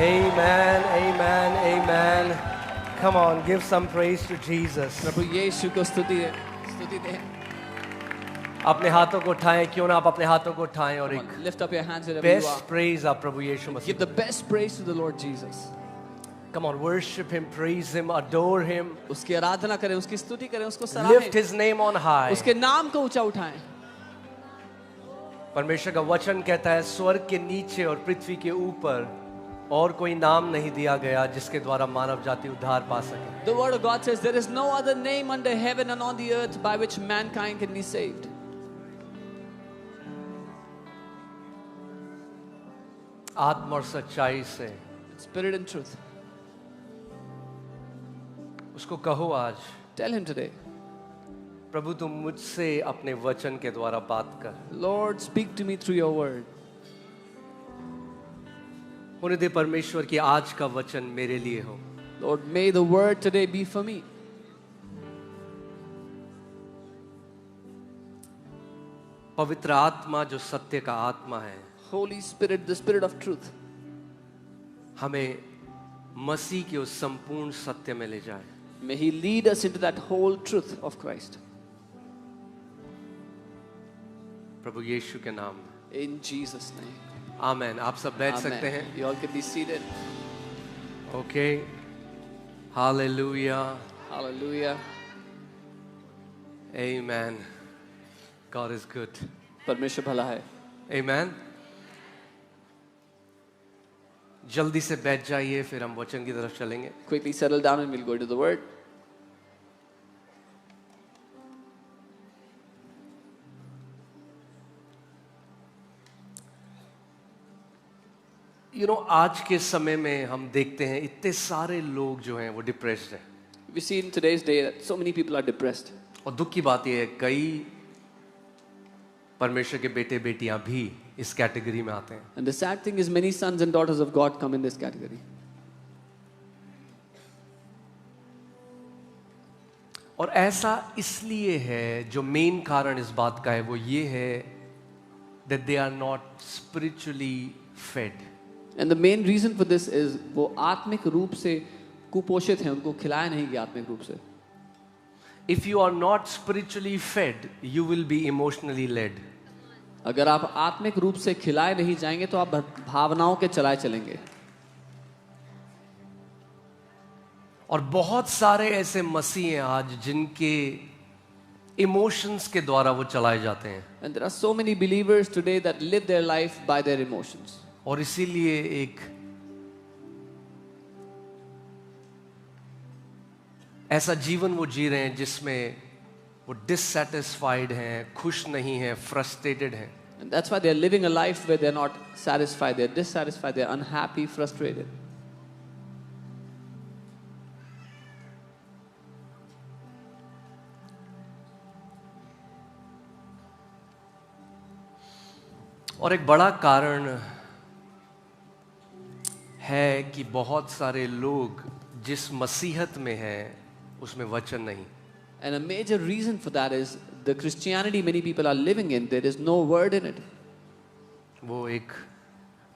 Amen, amen, amen. Come on, give some praise to Jesus. प्रभु यीशु को स्तुति दें. अपने हाथों को उठाएं, क्यों ना आप अपने हाथों को उठाएं और एक Lift up your hands wherever you best are. Praise आप प्रभु यीशु Give Masih. the best praise to the Lord Jesus. Come on, worship him, praise him, adore him. उसकी आराधना करें, उसकी स्तुति करें, उसको Lift सराहें, his name on high. उसके नाम को ऊंचा उठाएं. परमेश्वर का वचन कहता है स्वर्ग के नीचे और पृथ्वी के ऊपर और कोई नाम नहीं दिया गया जिसके द्वारा मानव जाति उद्धार पा सके. The word of God says there is no other name under heaven and on the earth by which mankind can be saved. आत्मा और सच्चाई से Spirit and truth. उसको कहो आज, Tell him today, प्रभु तुम मुझसे अपने वचन के द्वारा बात कर. Lord, speak to me through your word. होने दे परमेश्वर की आज का वचन मेरे लिए हो. Lord, may the word today be for me. पवित्र आत्मा जो सत्य का आत्मा है, Holy Spirit, the Spirit of truth, हमें मसीह के उस संपूर्ण सत्य में ले जाए. may he lead us into that whole truth of Christ. प्रभु यीशु के नाम में. In Jesus' name. आमेन. आप सब बैठ सकते हैं. Amen. You all can be seated. Okay. Hallelujah. Hallelujah. Amen. God is good. परमेश्वर भला है. Amen. जल्दी से बैठ जाइए, फिर हम वचन की तरफ चलेंगे. Quickly settle down and we'll go to the word. आज के समय में हम देखते हैं इतने सारे लोग जो हैं वो डिप्रेस्ड हैं. We see in today's day that so many people are depressed. और दुख की बात यह है कई परमेश्वर के बेटे बेटियां भी इस कैटेगरी में आते हैं. And the sad thing is many sons and daughters of God come in this category. और ऐसा इसलिए है, जो मेन कारण इस बात का है वो ये है that they are not spiritually fed. And the main reason for this is वो आत्मिक रूप से कुपोषित हैं, उनको खिलाया नहीं गया आत्मिक रूप से. If you are not spiritually fed, you will be emotionally led. अगर आप आत्मिक रूप से खिलाए नहीं जाएंगे तो आप भावनाओं के चलाए चलेंगे. और बहुत सारे ऐसे मसीह हैं आज जिनके इमोशंस के द्वारा वो चलाए जाते हैं. And there are so many believers today that live their life by their emotions. और इसीलिए एक ऐसा जीवन वो जी रहे हैं जिसमें वो डिससैटिस्फाइड हैं, खुश नहीं हैं, फ्रस्ट्रेटेड हैं. And that's why they're living a life where they're not satisfied, they're dissatisfied, they're unhappy, frustrated. और एक बड़ा कारण है कि बहुत सारे लोग जिस मसीहत में हैं उसमें वचन नहीं. And a major reason for that is the Christianity many people are living in, there is no word in it. वो एक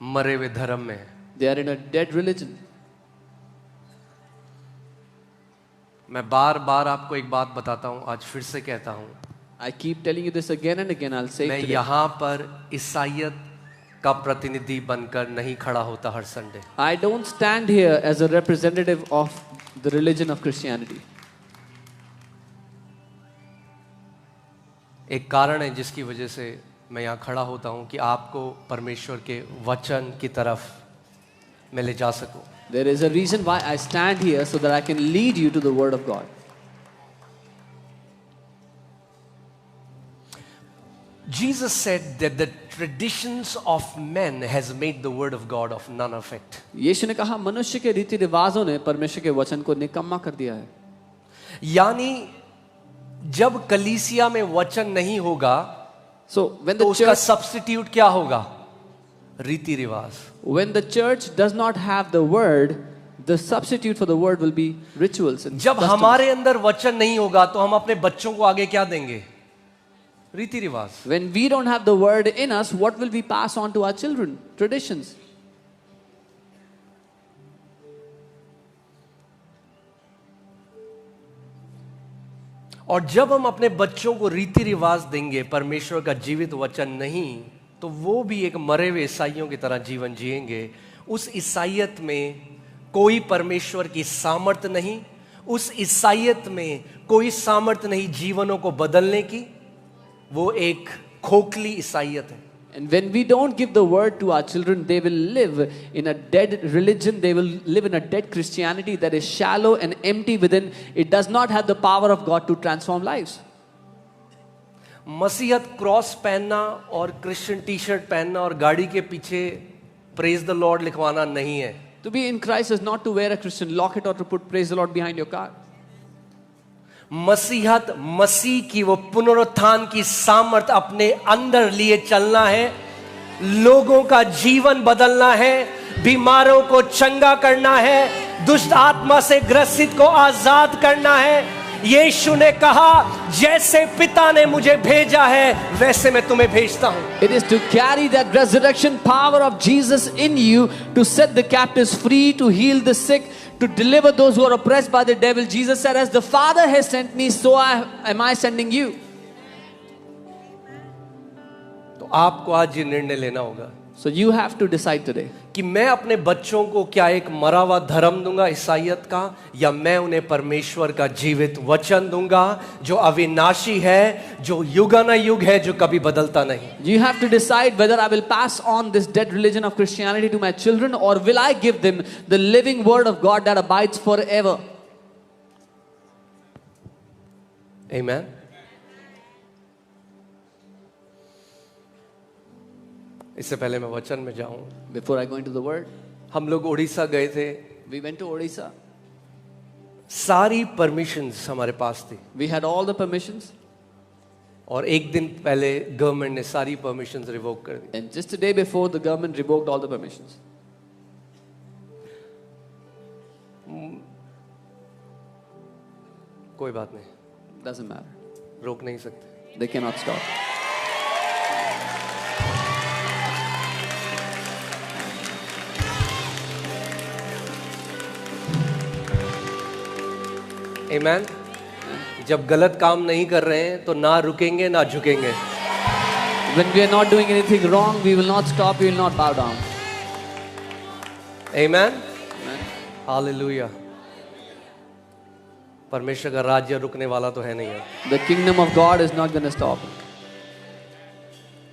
मरे हुए धर्म में है. They are in a dead religion. मैं बार बार आपको एक बात बताता हूँ, आज फिर से कहता हूँ, I keep telling you this again and again, I'll say मैं it today. यहाँ पर ईसाइयत का प्रतिनिधि बनकर नहीं खड़ा होता हर Sunday. I don't stand here as a representative of the religion of Christianity. एक कारण है जिसकी वजह से मैं यहाँ खड़ा होता हूँ कि आपको परमेश्वर के वचन की तरफ मैं ले जा सकूँ. There is a reason why I stand here, so that I can lead you to the word of God. Jesus said that the traditions of men has made the word of God of none effect. यीशु ने कहा मनुष्य के रीति रिवाजों ने परमेश्वर के वचन को निकम्मा कर दिया है. यानी जब कलीसिया में वचन नहीं होगा So when तो the उसका church सब्स्टिट्यूट क्या होगा? रीति रिवाज. when the church does not have the word, the substitute for the word will be rituals and जब customs. हमारे अंदर वचन नहीं होगा तो हम अपने बच्चों को आगे क्या देंगे? रीति रिवाज. When we don't have the word in us, what will we pass on to our children? Traditions. और जब हम अपने बच्चों को रीति रिवाज देंगे परमेश्वर का जीवित वचन नहीं, तो वो भी एक मरे हुए ईसाइयों की तरह जीवन जिएंगे। उस ईसाइयत में कोई परमेश्वर की सामर्थ्य नहीं, उस ईसाइयत में कोई सामर्थ्य नहीं जीवनों को बदलने की। वो एक खोखली ईसाइयत है। And when we don't give the word to our children, they will live in a dead religion. They will live in a dead Christianity that is shallow and empty within. It does not have the power of God to transform lives. मसीहत cross पहनना और Christian T shirt पहनना और गाड़ी के पीछे praise the Lord लिखवाना नहीं है। To be in Christ is not to wear a Christian locket or to put praise the Lord behind your car. मसीहत मसीह की वो पुनरुत्थान की सामर्थ अपने अंदर लिए चलना है, लोगों का जीवन बदलना है, बीमारों को चंगा करना है, दुष्ट आत्मा से ग्रसित को आजाद करना है। यीशु ने कहा, जैसे पिता ने मुझे भेजा है वैसे मैं तुम्हें भेजता हूं। It is to carry that resurrection power of Jesus in you, to set the captives free, to heal the sick, to deliver those who are oppressed by the devil. Jesus said, as the Father has sent me, so am I sending you. तो आपको आज ये निर्णय लेना होगा So you have to decide today. कि मैं अपने बच्चों को क्या एक मरा हुआ धर्म दूंगा ईसाइयत का, या मैं उन्हें परमेश्वर का जीवित वचन दूंगा जो अविनाशी है, जो युगानुयुग है, जो कभी बदलता नहीं। You have to decide whether I will pass on this dead religion of Christianity to my children, or will I give them the living word of God that abides forever. Amen. इससे पहले मैं वचन में जाऊं, Before I go into the word, हम लोग उड़ीसा गए थे। we went to Odisha. सारी परमिशंस हमारे पास थी, We had all the permissions, और एक दिन पहले गवर्नमेंट ने सारी परमिशंस रिवोक कर दी। and just a day before, the government revoked all the permissions. कोई बात नहीं, Doesn't matter. रोक नहीं सकते। They cannot stop. Amen. जब गलत काम नहीं कर रहे हैं तो ना रुकेंगे ना झुकेंगे। When we are not doing anything wrong, we will not stop, we will not bow down. Amen. Amen. Hallelujah. परमेश्वर का राज्य रुकने वाला तो है नहीं है। The kingdom of God is not going to stop.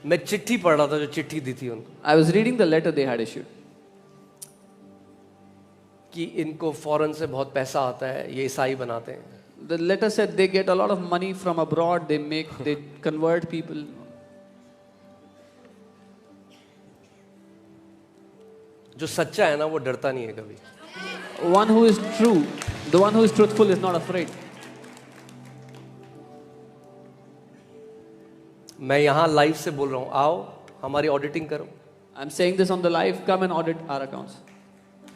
मैं चिट्ठी पढ़ रहा था जो चिट्ठी दी थी उनको, I was reading the letter they had issued. कि इनको फॉरेन से बहुत पैसा आता है, ये ईसाई बनाते हैं। The letter said they get a lot of money from abroad, they convert people. जो सच्चा है ना वो डरता नहीं है कभी। One who is true, the one who is truthful is not afraid. मैं यहाँ लाइव से बोल रहा हूँ, आओ हमारी ऑडिटिंग करो। I'm saying this on the live, come and audit our accounts.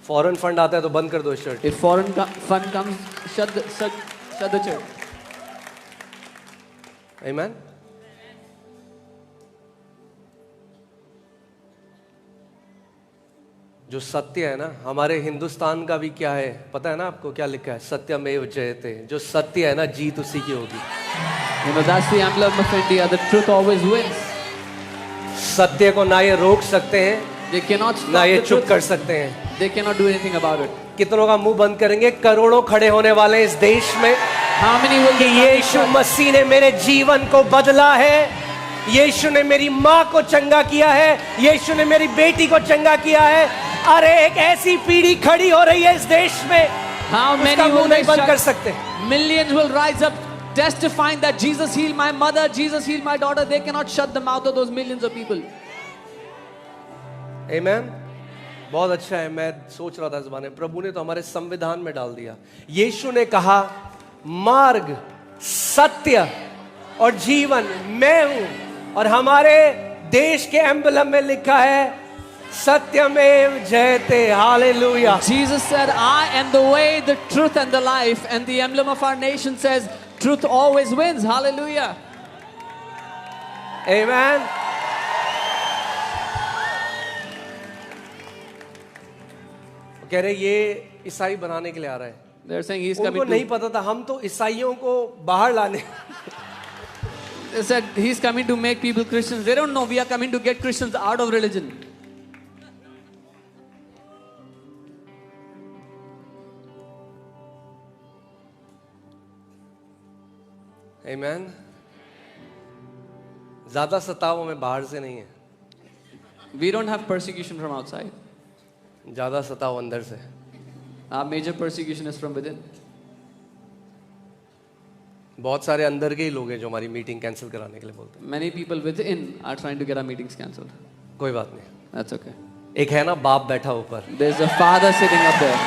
Foreign fund आता है तो बंद कर दो church. If foreign fund comes, shut the church. Amen. जो सत्य है ना, हमारे हिंदुस्तान का भी क्या है पता है ना आपको? क्या लिखा है? सत्यमेव जयते। जो सत्य है ना, जीत उसी की होगी। You know, that's the emblem of India. The truth always wins. सत्य को ना ये रोक सकते हैं, They cannot stop ना ये the चुप truth. कर सकते हैं। They cannot do anything about it. कितनों का मुंह बंद करेंगे? करोड़ों खड़े होने वाले हैं इस देश में How many will कि यीशु मसीह ने मेरे जीवन को बदला है, यीशु ने मेरी माँ को चंगा किया है, यीशु ने मेरी बेटी को चंगा किया है। अरे एक ऐसी पीढ़ी खड़ी हो रही है इस देश में, How उसका many मुंह will नहीं they बंद कर shut? सकते। Millions will rise up testifying that Jesus healed my mother, Jesus healed my daughter. They cannot shut the mouth of those millions of people. Amen. बहुत अच्छा है। मैं सोच रहा था इस बारे में, प्रभु ने तो हमारे संविधान में डाल दिया। यीशु ने कहा, मार्ग, सत्य और जीवन मैं हूं, और हमारे देश के एम्बलम में लिखा है सत्यमेव जयते। Hallelujah. Jesus said, I am the way, the truth and the life. And the emblem of our nation says, truth always wins. Hallelujah. Amen. कह रहे ये ईसाई बनाने के लिए आ रहा है। They're saying he's उनको coming नहीं to. पता था, हम तो ईसाइयों को बाहर लाने They said he's coming to make people Christians. They don't know we are coming to get Christians out of religion. Amen. ज्यादा सताव हमें बाहर से नहीं है, We don't have persecution from outside. ज्यादा सताव अंदर से. Our major persecution is from within. बहुत सारे अंदर के ही लोग हैं जो हमारी मीटिंग कैंसिल कराने के लिए बोलते हैं. Many people within are trying to get our meetings cancelled. कोई बात नहीं. That's okay. एक है ना बाप बैठा ऊपर, There's a father sitting up there.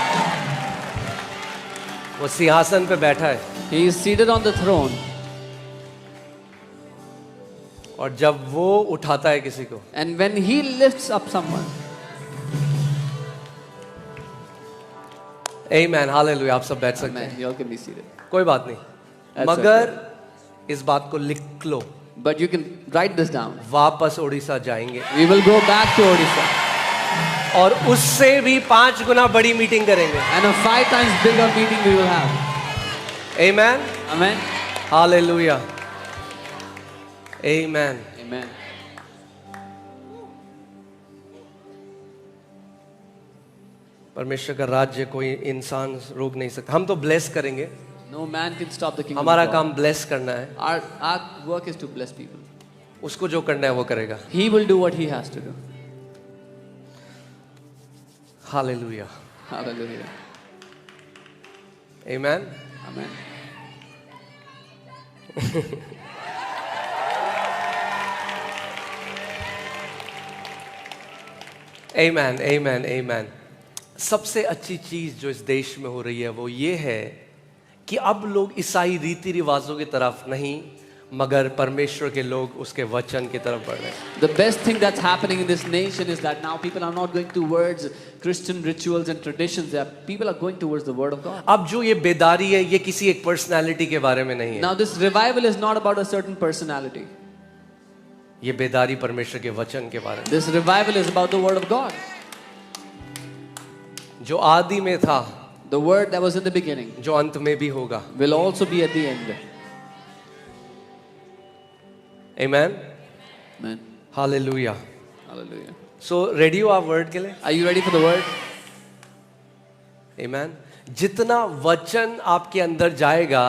वो सिंहासन पे बैठा है, He is seated on the throne. और जब वो उठाता है किसी को, And when he lifts up someone, amen, hallelujah. आप सब बैठ सकते amen, हैं, you all can be seated. कोई बात नहीं. That's मगर इस बात को लिख लो, But you can write this down. वापस उड़ीसा जाएंगे We will go back to Odisha. और उससे भी 5 गुना बड़ी मीटिंग करेंगे. And a 5 times bigger meeting we will have. Amen, Amen. Hallelujah. Amen. Amen. परमेश्वर का राज्य कोई इंसान रोक नहीं सकता. हम तो ब्लेस करेंगे, No man can stop the kingdom हमारा of God. काम ब्लेस करना है. Our work is to bless people. उसको जो करना है वो करेगा. He will do what he has to do. Hallelujah. Hallelujah. Amen. Amen. आमेन, आमेन, आमेन. सबसे अच्छी चीज जो इस देश में हो रही है वो ये है कि अब लोग ईसाई रीति रिवाजों की तरफ नहीं, मगर परमेश्वर के लोग उसके वचन की तरफ बढ़ रहे हैं. The best thing that's happening in this nation is that now people are not going towards Christian rituals and traditions. People are going towards the Word of God. अब जो ये बेदारी है ये किसी एक पर्सनालिटी के बारे में नहीं है. Now this revival is not about a certain personality. ये बेदारी परमेश्वर के वचन के बारे में, This revival is about the Word of God. जो आदि में था, The Word that was in the beginning जो अंत में भी होगा. will also be at the end. Amen, Amen. Hallelujah. Hallelujah. So ready हो आप वर्ड के लिए? Are you ready for the Word? आमेन. जितना वचन आपके अंदर जाएगा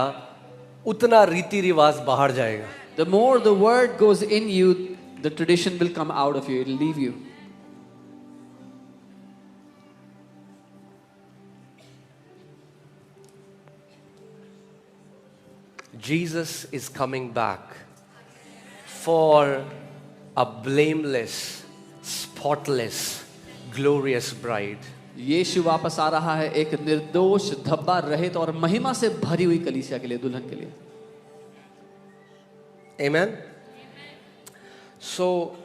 उतना रीति रिवाज बाहर जाएगा. The more the Word goes in you, the tradition will come out of you. It will leave you. Jesus is coming back for a blameless, spotless, glorious bride. यीशु वापस आ रहा है एक निर्दोष, धब्बा रहित और महिमा से भरी हुई कलीसिया के लिए, दुल्हन के लिए. Amen. So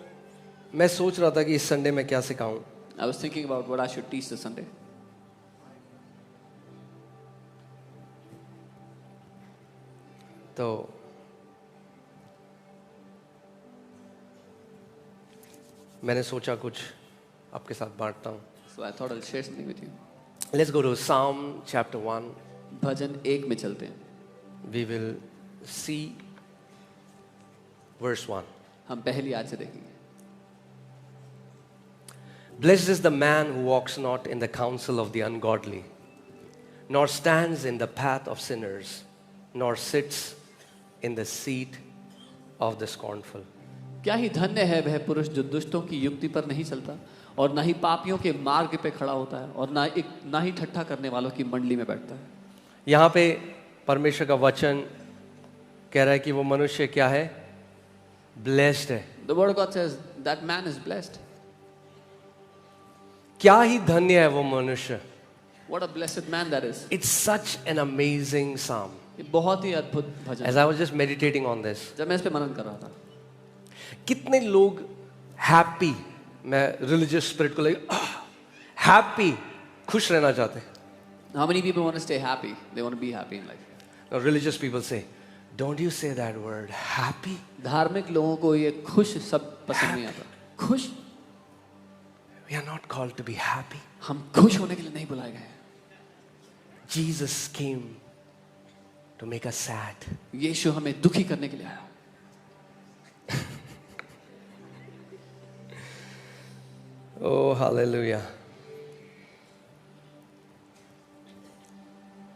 मैं सोच रहा था कि इस संडे में क्या सिखाऊं. I was thinking about what I should teach this Sunday. तो मैंने सोचा कुछ आपके साथ बांटता हूं. So I thought I'll share something with you. Let's go to Psalm chapter 1. भजन 1 में चलते हैं. We will see verse 1. हम पहली आज से देखेंगे. Blessed is the man who walks not in the counsel of the ungodly, nor stands in the path of sinners, nor sits in the seat of the scornful. क्या ही धन्य है वह पुरुष जो दुष्टों की युक्ति पर नहीं चलता और ना ही पापियों के मार्ग पे खड़ा होता है और ना ही ठट्ठा करने वालों की मंडली में बैठता है. यहाँ पे परमेश्वर का वचन कह रहा है कि वो मनुष्य क्या है? ब्लेस्ड है. The word of God says that man is blessed. क्या ही धन्य है वो मनुष्य. What a blessed man that is. It's such an amazing psalm. ये बहुत ही अद्भुत भजन. As I was just meditating on this, जब मैं इस पे मनन कर रहा था, कितने लोग हैप्पी, मैं रिलीजियस स्पिरिट को लेकर हैप्पी, खुश रहना चाहते हैं. how many people want to stay happy? They want to be happy in life. Now, religious people say, don't you say that word, happy? धार्मिक लोगों को ये खुश सब पसंद नहीं आता. खुश? We are not called to be happy. हम खुश होने के लिए नहीं बुलाए गए हैं. Jesus came to make us sad. यीशु हमें दुखी करने के लिए आया. Oh, hallelujah.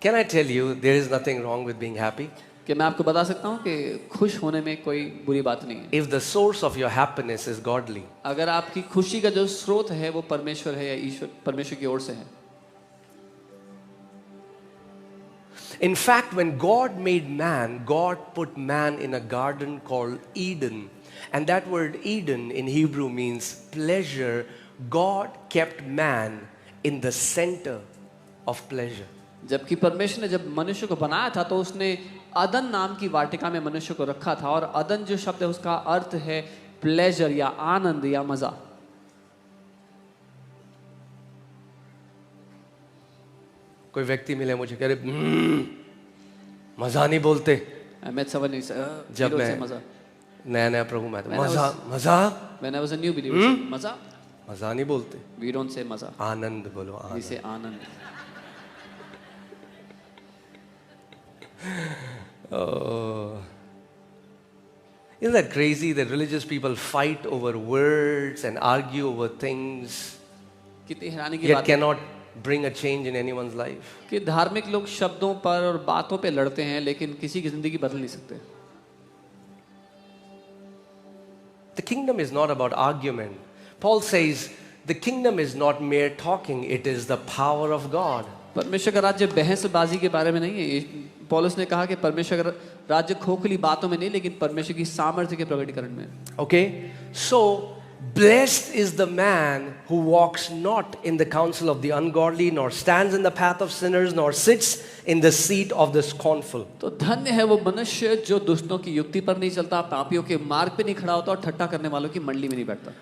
Can I tell you, there is nothing wrong with being happy? कि मैं आपको बता सकता हूँ कि खुश होने में कोई बुरी बात नहीं है. If the source of your happiness is godly, अगर आपकी खुशी का जो स्रोत है वो परमेश्वर है या ईश्वर परमेश्वर की ओर से है. in fact, when God made man, God put man in a garden called Eden. And that word Eden in Hebrew means pleasure. God kept man in the center of pleasure. जबकि परमेश्वर ने जब मनुष्य को बनाया था तो उसने अदन नाम की वाटिका में मनुष्य को रखा था. और अदन जो शब्द है उसका अर्थ है प्लेजर या आनंद या मजा. कोई व्यक्ति मिले मुझे कह रहे मजा नहीं बोलते. I met someone who said, जब मैं मजा. नया नया प्रभु में When I मजा was- मजा When I was a new believer, he said, मजा. मजा नहीं बोलते. We don't say मजा. आनंद बोलो. We Anand. say Anand. Oh. Isn't that crazy that religious people fight over words and argue over things कितनी हैरानी की yet बात है cannot bring a change in anyone's life? कि धार्मिक लोग शब्दों पर और बातों पे लड़ते हैं लेकिन किसी की जिंदगी बदल नहीं सकते. The kingdom is not about argument. Paul says the kingdom is not mere talking, it is the power of God. परमेश्वर का राज्य बहसबाजी के बारे में नहीं है. पौलुस ने कहा कि परमेश्वर का राज्य खोखली बातों में नहीं लेकिन परमेश्वर की सामर्थ्य के प्रकटीकरण में. Okay? So, blessed is the man who walks not in the counsel of the ungodly, nor stands in the path of sinners, nor sits in the seat of the scornful. तो धन्य है वो मनुष्य जो दुष्टों की युक्ति पर नहीं चलता, पापियों के मार्ग पे नहीं खड़ा होता और ठट्टा करने वालों की मंडली में नहीं बैठता.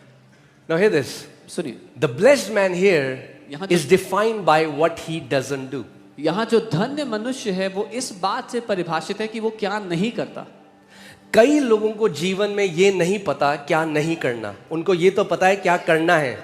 Now hear this. सुनिए, The blessed man here यहाँ is defined by what he doesn't do. यहाँ जो धन्य मनुष्य है वो इस बात से परिभाषित है कि वो क्या नहीं करता. कई लोगों को जीवन में ये नहीं पता क्या नहीं करना. उनको ये तो पता है क्या करना है,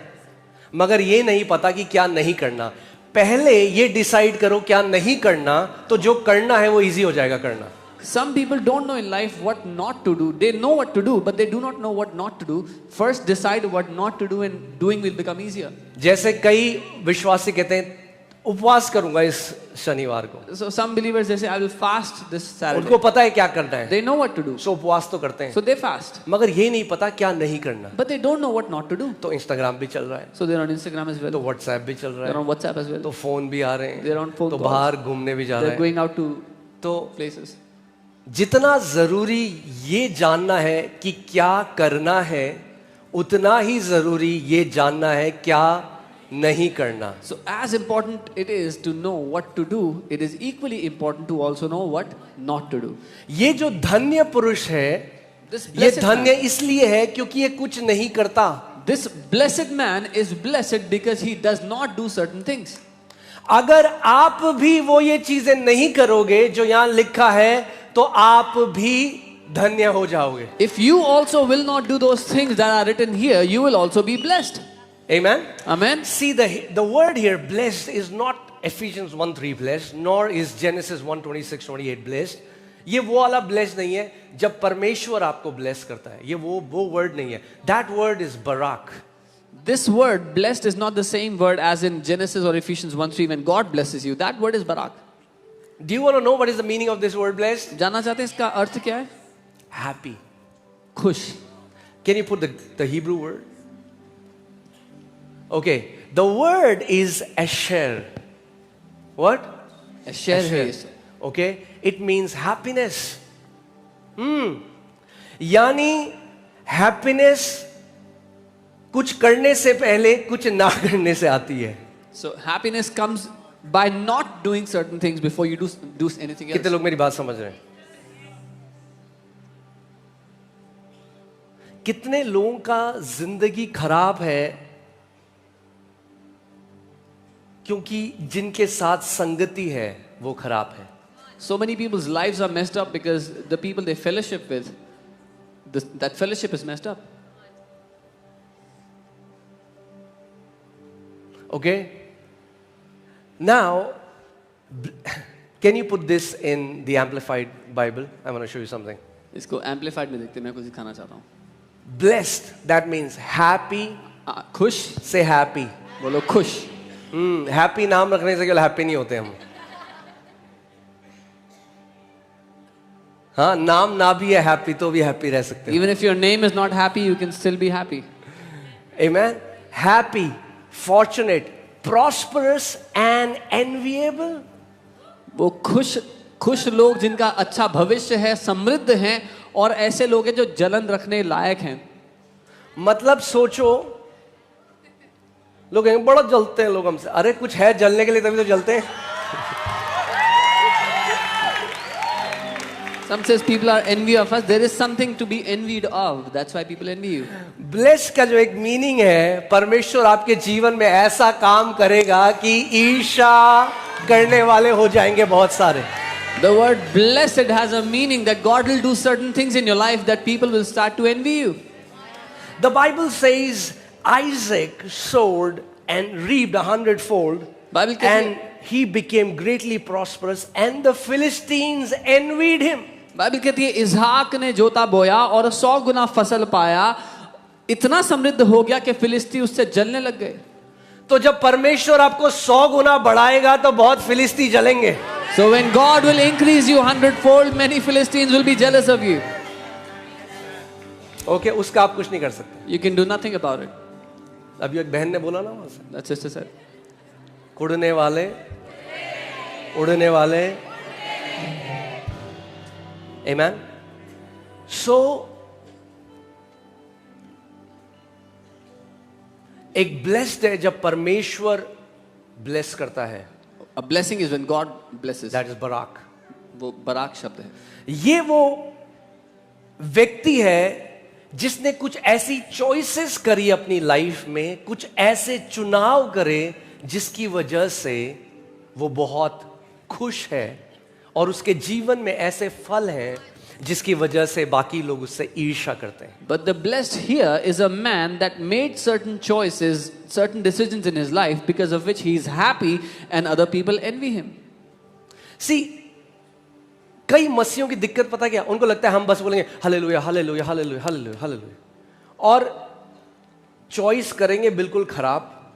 मगर ये नहीं पता कि क्या नहीं करना. पहले ये डिसाइड करो क्या नहीं करना, तो जो करना है वो इजी हो जाएगा करना. Some people don't know in life what not to do. They know what to do, but they do not know what not to do. First decide what not to do and doing will become easier. जैसे कई विश्वासी कहते हैं उपवास करूंगा इस शनिवार को. So some believers they say I will fast this Saturday. उनको पता है क्या करना है, They know what to do. सो उपवास तो करते हैं, So they fast. मगर ये नहीं पता क्या नहीं करना. But they don't know what not to do. तो इंस्टाग्राम भी चल रहा है, So they're on Instagram as तो well. व्हाट्सएप भी चल रहा They're है, on WhatsApp as well. तो फोन भी आ रहे They're हैं, on phone तो calls. बाहर घूमने भी जा They're रहे हैं. going out to तो places. जितना जरूरी ये जानना है कि क्या करना है, उतना ही जरूरी ये जानना है क्या नहीं करना. So as important it is to know what to do, it is equally important to also know what not to do. ये जो धन्य पुरुष है, This ये blessed धन्य man, इसलिए है क्योंकि ये कुछ नहीं करता. this blessed man is blessed because he does not do certain things. अगर आप भी वो ये चीजें नहीं करोगे जो यहां लिखा है, तो आप भी धन्य हो जाओगे. If you also will not do those things that are written here, you will also be blessed. Amen. Amen. See, the word here blessed is not Ephesians 1:3 blessed, nor is Genesis 1:26-28 blessed. ये वो वाला blessed नहीं है जब परमेश्वर आपको bless करता है. ये वो word नहीं है. That word is barak. This word blessed is not the same word as in Genesis or Ephesians 1:3 when God blesses you. That word is barak. Do you want to know what is the meaning of this word blessed? जानना चाहते हैं इसका अर्थ क्या है? Happy. खुश. Can you put the Hebrew word? Okay, the word is asher. What? Asher है Asher. इसे. Okay, it means happiness. यानी happiness कुछ करने से पहले कुछ ना करने से आती है. So happiness comes by not doing certain things before you do anything else. कितने लोग मेरी बात समझ रहे हैं? कितने लोगों का जिंदगी खराब है क्योंकि जिनके साथ संगति है वो खराब है. So many people's lives are messed up because the people they fellowship with, that fellowship is messed up. Okay? Now, Can you put this in the Amplified Bible? I want to show you something. इसको amplified में देखते हैं, मैं कुछ दिखाना चाहता हूँ. Blessed, that means happy. खुश, Say happy. बोलो खुश. हैप्पी नाम रखने से केवल हैप्पी नहीं होते हम. हाँ, नाम ना भी है हैप्पी तो भी हैप्पी रह सकते हैं. Even if your name is not happy, you can still be happy. Amen. Happy, fortunate, prosperous and enviable. वो खुश लोग जिनका अच्छा भविष्य है, समृद्ध हैं, और ऐसे लोग हैं जो जलन रखने लायक हैं. मतलब सोचो, लोग कहेंगे बड़ा जलते हैं लोग हमसे. अरे कुछ है जलने के लिए तभी तो जलते हैं. Some says people are envy of us. There is something to be envied of. That's why people envy you. Bless का जो एक मीनिंग है, परमेश्वर आपके जीवन में ऐसा काम करेगा कि ईर्ष्या करने वाले हो जाएंगे बहुत सारे. The word blessed has a meaning that God will do certain things in your life that people will start to envy you. The Bible says Isaac sowed and reaped 100-fold, Bible कहती है- and he became greatly prosperous, and the Philistines envied him. Bible कहती है इसहाक ने जोता बोया और 100 गुना फसल पाया, इतना समृद्ध हो गया कि फिलिस्ती उससे जलने लग गए. तो जब परमेश्वर आपको 100 गुना बढ़ाएगा तो बहुत फिलिस्ती जलेंगे. So when God will increase you 100-fold, many Philistines will be jealous of you. Okay, उसका आप कुछ नहीं कर सकते. You can do nothing about it. अभी एक बहन ने बोला ना वहां से, That sister said. कुड़ने वाले उड़ने वाले. Amen. So एक ब्लेस्ड है जब परमेश्वर ब्लेस करता है. A blessing is when God blesses. That is बराक. वो बराक शब्द है. ये वो व्यक्ति है जिसने कुछ ऐसी चॉइसेस करी अपनी लाइफ में, कुछ ऐसे चुनाव करे जिसकी वजह से वो बहुत खुश है, और उसके जीवन में ऐसे फल हैं जिसकी वजह से बाकी लोग उससे ईर्ष्या करते हैं. But the blessed here is a man that made certain choices, certain decisions in his life because of which he is happy and other people envy him. सी कई मसीहों की दिक्कत पता क्या, उनको लगता है हम बस बोलेंगे hallelujah hallelujah hallelujah hallelujah hallelujah, और चॉइस करेंगे बिल्कुल खराब,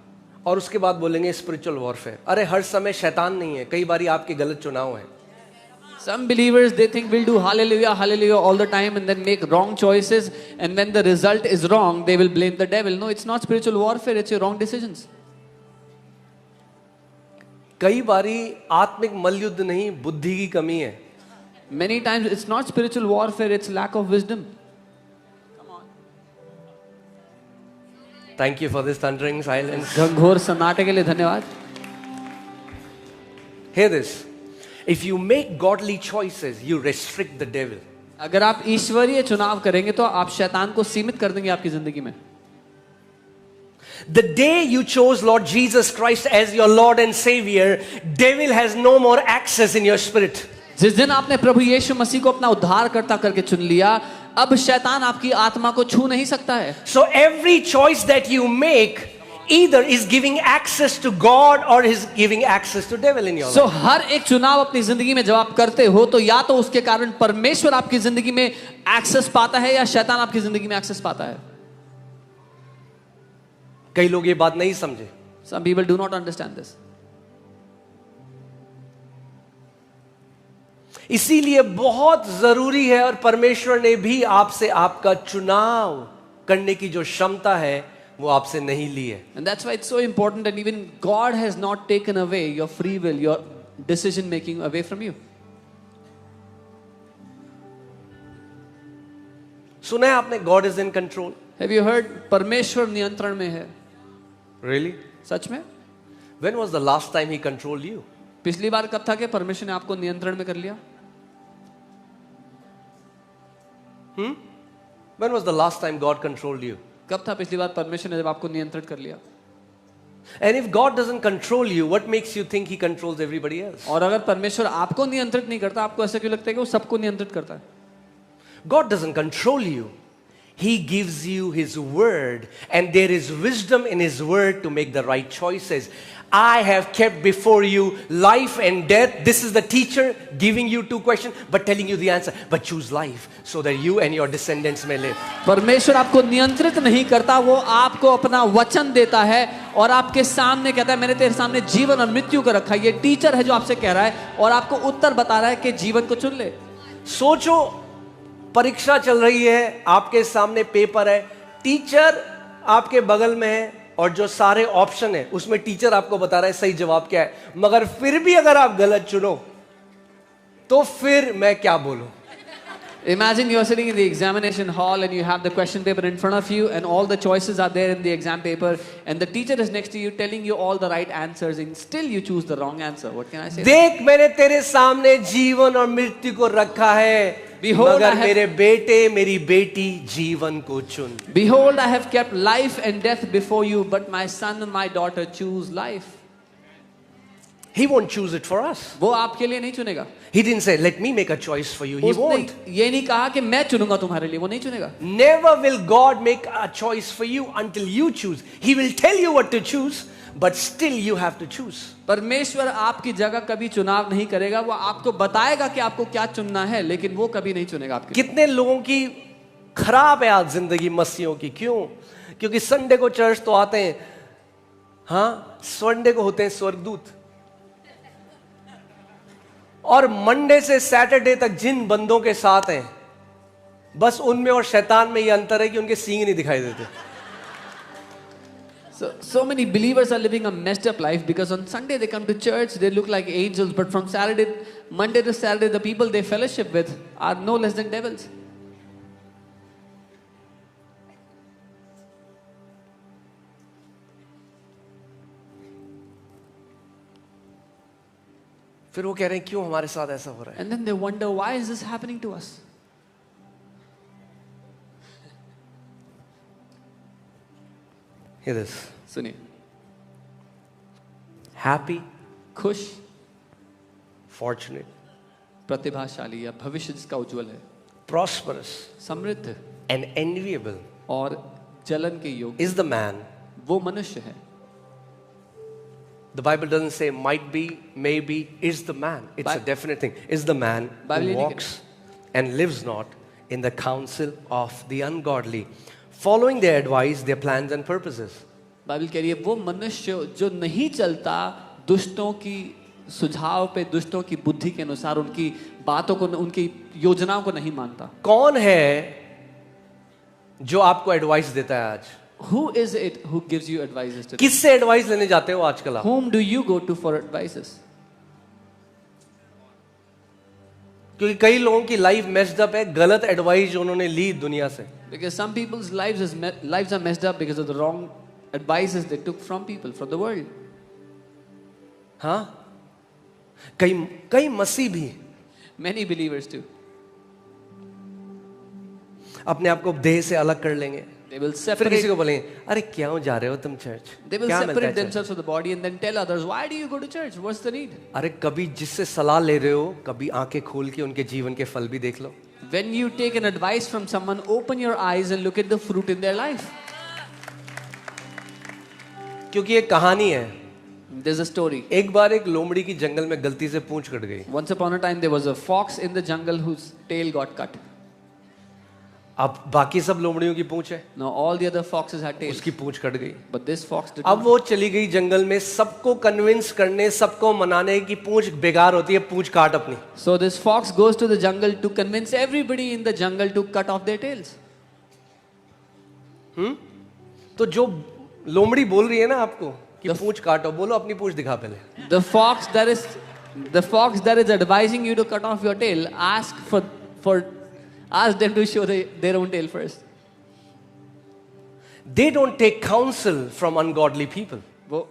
और उसके बाद बोलेंगे स्पिरिचुअल वॉरफेयर. अरे हर समय शैतान नहीं है, कई बारी आपके गलत चुनाव हैं. Some believers, they think we'll do hallelujah, hallelujah all the time and then make wrong choices, and when the result is wrong, they will blame the devil. No, it's not spiritual warfare, it's your wrong decisions. कई बारी आत्मिक मल्लयुद्ध नहीं, बुद्धि की कमी है. Many times it's not spiritual warfare, it's lack of wisdom. Thank you for this thundering silence. घंघोर सन्नाटे के लिए धन्यवाद. Hear this. If you make godly choices, you restrict the devil. अगर आप ईश्वरीय चुनाव करेंगे तो आप शैतान को सीमित कर देंगे आपकी जिंदगी में. The day you chose Lord Jesus Christ as your Lord and Savior, devil has no more access in your spirit. जिस दिन आपने प्रभु यीशु मसीह को अपना उद्धारकर्ता करके चुन लिया, अब शैतान आपकी आत्मा को छू नहीं सकता है. So every choice that you make either is giving access to God or is giving access to devil in your life. So हर एक चुनाव अपनी जिंदगी में जब आप करते हो तो या तो उसके कारण परमेश्वर आपकी जिंदगी में एक्सेस पाता है या शैतान आपकी जिंदगी में एक्सेस पाता है. कई लोग ये बात नहीं समझे. Some people do not understand this. इसीलिए बहुत जरूरी है, और परमेश्वर ने भी आपसे आपका चुनाव करने की जो क्षमता है वो आपसे नहीं ली है. And that's why it's so important that even God has not taken away your free will, your decision making away from you. सुना है आपने God is in control? Have you heard परमेश्वर नियंत्रण में है? Really? सच में? When was the last time he controlled you? पिछली बार कब था कि परमेश्वर ने आपको नियंत्रण में कर लिया? When was the last time God controlled you? कब था पिछली बार परमेश्वर ने जब आपको नियंत्रण कर लिया? And if God doesn't control you, what makes you think he controls everybody else? और अगर परमेश्वर आपको नियंत्रित नहीं करता, आपको ऐसा क्यों लगता है कि वो सबको नियंत्रित करता है? God doesn't control you. He gives you His word, and there is wisdom in His word to make the right choices. I have kept before you life and death. This is the teacher giving you two questions, but telling you the answer. But choose life so that you and your descendants may live. परमेश्वर आपको नियंत्रित नहीं करता, वो आपको अपना वचन देता है और आपके सामने कहता है मैंने तेरे सामने जीवन और मृत्यु को रखा है। ये टीचर है जो आपसे कह रहा है और आपको उत्तर बता रहा है कि जीवन को चुन ले। सोचो, परीक्षा चल रही है, आपके सामने पेपर है, टीचर आपके बगल में है और जो सारे ऑप्शन है उसमें टीचर आपको बता रहा है सही जवाब क्या है, मगर फिर भी अगर आप गलत चुनो तो फिर मैं क्या बोलूं? Imagine you're sitting in the examination hall and you have the question paper in front of you and all the choices are there in the exam paper and the teacher is next to you telling you all the right answers and still you choose the wrong answer. What can I say? देख, मैंने तेरे सामने जीवन और मृत्यु को रखा है, मगर मेरे बेटे मेरी बेटी जीवन को चुन। Behold, I have kept life and death before you, but my son and my daughter choose life. He won't choose it for us. वो आपके लिए नहीं चुनेगा। He didn't say, let me make a choice for you. He won't. ये नहीं कहा कि मैं चुनूंगा तुम्हारे लिए, वो नहीं चुनेगा। Never will God make a choice for you until you choose. He will tell you what to choose, but still you have to choose. परमेश्वर आपकी जगह कभी चुनाव नहीं करेगा, वो आपको बताएगा कि आपको क्या चुनना है, लेकिन वो कभी नहीं चुनेगा आपके लिए। कितने लोगों की खराब है आज जिंदगी मसीहों की, क्यों? क्योंकि संडे को चर्च तो आते हैं, हाँ, संडे को होते हैं स्वर्गदूत, और मंडे से सैटरडे तक जिन बंदों के साथ हैं, बस उनमें और शैतान में ये अंतर है कि उनके सींग नहीं दिखाई देते। So many believers are living a messed up life because on Sunday they come to church, they look like angels, but from Monday to Saturday, the people they fellowship with are no less than devils. फिर वो कह रहे हैं क्यों हमारे साथ ऐसा हो रहा है? And then they wonder, why is this happening to us? Hear this. सुनिए, Happy, खुश, fortunate, प्रतिभाशाली या भविष्य जिसका उज्जवल है, prosperous, समृद्ध and enviable और जलन के योग्य is the man. वो मनुष्य है। The Bible doesn't say might be, maybe, is the man. It's a definite thing. Is the man who walks and lives not in the counsel of the ungodly, following their advice, their plans and purposes. Bible कह रही है वो मनुष्य जो नहीं चलता दुष्टों की सुझाव पे, दुष्टों की बुद्धि के अनुसार, उनकी बातों को, उनकी योजनाओं को नहीं मानता। कौन है जो आपको एडवाइस देता है आज? Who is it who gives you advices today? किससे एडवाइस लेने जाते हो आजकल आप? Whom do you go to for advices? क्योंकि कई लोगों की लाइफ मेस्ड अप है, गलत एडवाइस जो उन्होंने ली दुनिया से। Because some people's lives are messed up because of the wrong advices they took from people, from the world. हाँ, कई मसीह भी Many believers too. अपने आप को देह से अलग कर लेंगे, They will फिर किसी separate. को बोलेंगे अरे क्यों जा रहे हो तुम चर्च? They will क्या मिलता है separate church? themselves from the body and then tell others, why do you go to church? What's the need? अरे कभी जिससे सलाह ले रहे हो, कभी आंखें खोल के उनके जीवन के फल भी देख लो। When you take an advice from someone, open your eyes and look at the fruit in their life. क्योंकि ये कहानी है। There's a story. एक बार एक लोमड़ी की जंगल में गलती से पूंछ कट गई। Once upon a time, there was a fox in the jungle whose tail got cut. अब बाकी सब लोमड़ियों की पूंछ है, Now all the other foxes had tails, उसकी पूंछ कट गई। but this fox did अब not. वो चली गई जंगल में सबको कन्विंस करने, सबको मनाने की पूंछ बेकार होती है, पूंछ काट अपनी। So this fox goes to the jungle to convince everybody in the jungle to cut off their tails. तो जो लोमड़ी बोल रही है ना आपको कि पूंछ काटो, बोलो अपनी पूंछ दिखा पहले। The fox that is advising you to cut off your tail, ask them to show their own tail first. They don't take counsel from ungodly people. वो